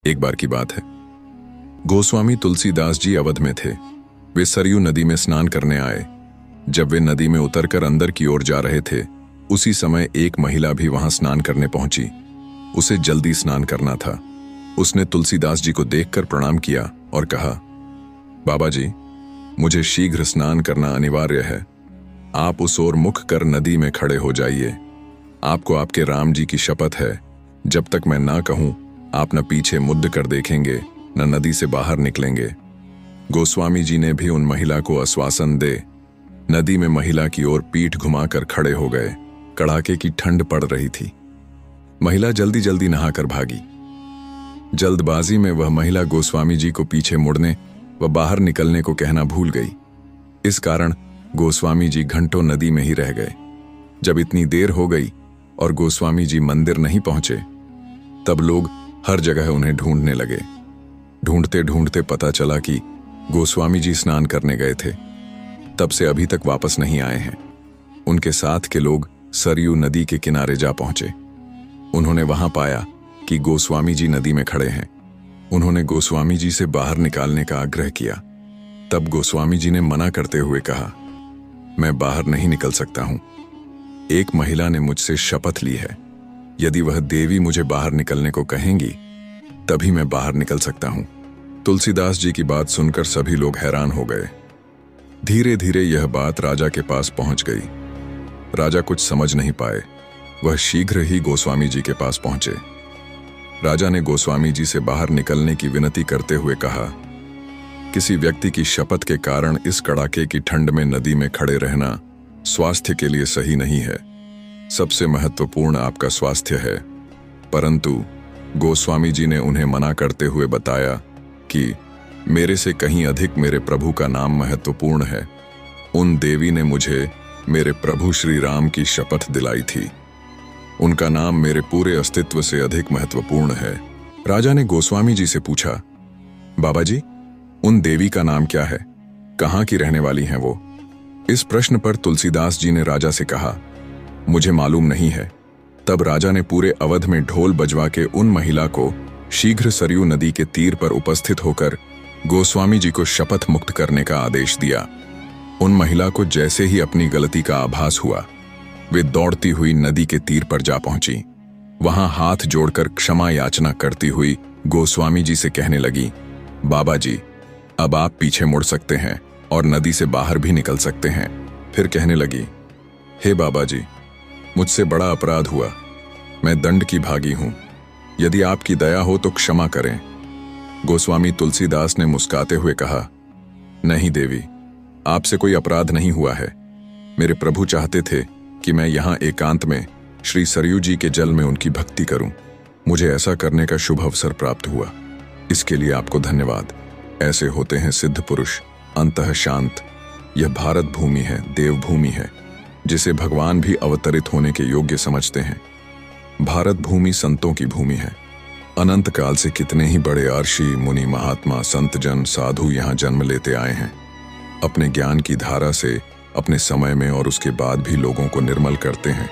एक बार की बात है, गोस्वामी तुलसीदास जी अवध में थे। वे सरयू नदी में स्नान करने आए। जब वे नदी में उतरकर अंदर की ओर जा रहे थे, उसी समय एक महिला भी वहां स्नान करने पहुंची। उसे जल्दी स्नान करना था। उसने तुलसीदास जी को देखकर प्रणाम किया और कहा, बाबा जी, मुझे शीघ्र स्नान करना अनिवार्य है। आप उस ओर मुख कर नदी में खड़े हो जाइए। आपको आपके राम जी की शपथ है, जब तक मैं ना कहूं आप न पीछे मुद्द कर देखेंगे, न नदी से बाहर निकलेंगे। गोस्वामी जी ने भी उन महिला को आश्वासन दे नदी में महिला की ओर पीठ घुमाकर खड़े हो गए। कड़ाके की ठंड पड़ रही थी। महिला जल्दी जल्दी नहाकर भागी। जल्दबाजी में वह महिला गोस्वामी जी को पीछे मुड़ने व बाहर निकलने को कहना भूल गई। इस कारण गोस्वामी जी घंटों नदी में ही रह गए। जब इतनी देर हो गई और गोस्वामी जी मंदिर नहीं पहुंचे, तब लोग हर जगह उन्हें ढूंढने लगे। ढूंढते ढूंढते पता चला कि गोस्वामी जी स्नान करने गए थे। तब से अभी तक वापस नहीं आए हैं। उनके साथ के लोग सरयू नदी के किनारे जा पहुंचे। उन्होंने वहां पाया कि गोस्वामी जी नदी में खड़े हैं। उन्होंने गोस्वामी जी से बाहर निकालने का आग्रह किया। तब गोस्वामी जी ने मना करते हुए कहा, मैं बाहर नहीं निकल सकता हूं। एक महिला ने मुझसे शपथ ली है, यदि वह देवी मुझे बाहर निकलने को कहेंगी तभी मैं बाहर निकल सकता हूं। तुलसीदास जी की बात सुनकर सभी लोग हैरान हो गए। धीरे धीरे यह बात राजा के पास पहुंच गई। राजा कुछ समझ नहीं पाए। वह शीघ्र ही गोस्वामी जी के पास पहुंचे। राजा ने गोस्वामी जी से बाहर निकलने की विनती करते हुए कहा, किसी व्यक्ति की शपथ के कारण इस कड़ाके की ठंड में नदी में खड़े रहना स्वास्थ्य के लिए सही नहीं है। सबसे महत्वपूर्ण आपका स्वास्थ्य है। परंतु गोस्वामी जी ने उन्हें मना करते हुए बताया कि मेरे से कहीं अधिक मेरे प्रभु का नाम महत्वपूर्ण है। उन देवी ने मुझे मेरे प्रभु श्री राम की शपथ दिलाई थी। उनका नाम मेरे पूरे अस्तित्व से अधिक महत्वपूर्ण है। राजा ने गोस्वामी जी से पूछा, बाबा जी, उन देवी का नाम क्या है? कहाँ की रहने वाली हैं वो? इस प्रश्न पर तुलसीदास जी ने राजा से कहा, मुझे मालूम नहीं है। तब राजा ने पूरे अवध में ढोल बजवा के उन महिला को शीघ्र सरयू नदी के तीर पर उपस्थित होकर गोस्वामी जी को शपथ मुक्त करने का आदेश दिया। उन महिला को जैसे ही अपनी गलती का आभास हुआ, वे दौड़ती हुई नदी के तीर पर जा पहुंची। वहां हाथ जोड़कर क्षमा याचना करती हुई गोस्वामी जी से कहने लगी, बाबा जी, अब आप पीछे मुड़ सकते हैं और नदी से बाहर भी निकल सकते हैं। फिर कहने लगी, हे बाबा जी, मुझसे बड़ा अपराध हुआ। मैं दंड की भागी हूं। यदि आपकी दया हो तो क्षमा करें। गोस्वामी तुलसीदास ने मुस्कुराते हुए कहा, नहीं देवी, आपसे कोई अपराध नहीं हुआ है। मेरे प्रभु चाहते थे कि मैं यहाँ एकांत में श्री सरयू जी के जल में उनकी भक्ति करूं। मुझे ऐसा करने का शुभ अवसर प्राप्त हुआ। इसके लिए आपको धन्यवाद। ऐसे होते हैं सिद्ध पुरुष, अंतः शांत। यह भारत भूमि है, देवभूमि है, जिसे भगवान भी अवतरित होने के योग्य समझते हैं। भारत भूमि संतों की भूमि है। अनंत काल से कितने ही बड़े अर्षि, मुनि, महात्मा, संत जन, साधु यहाँ जन्म लेते आए हैं। अपने ज्ञान की धारा से अपने समय में और उसके बाद भी लोगों को निर्मल करते हैं।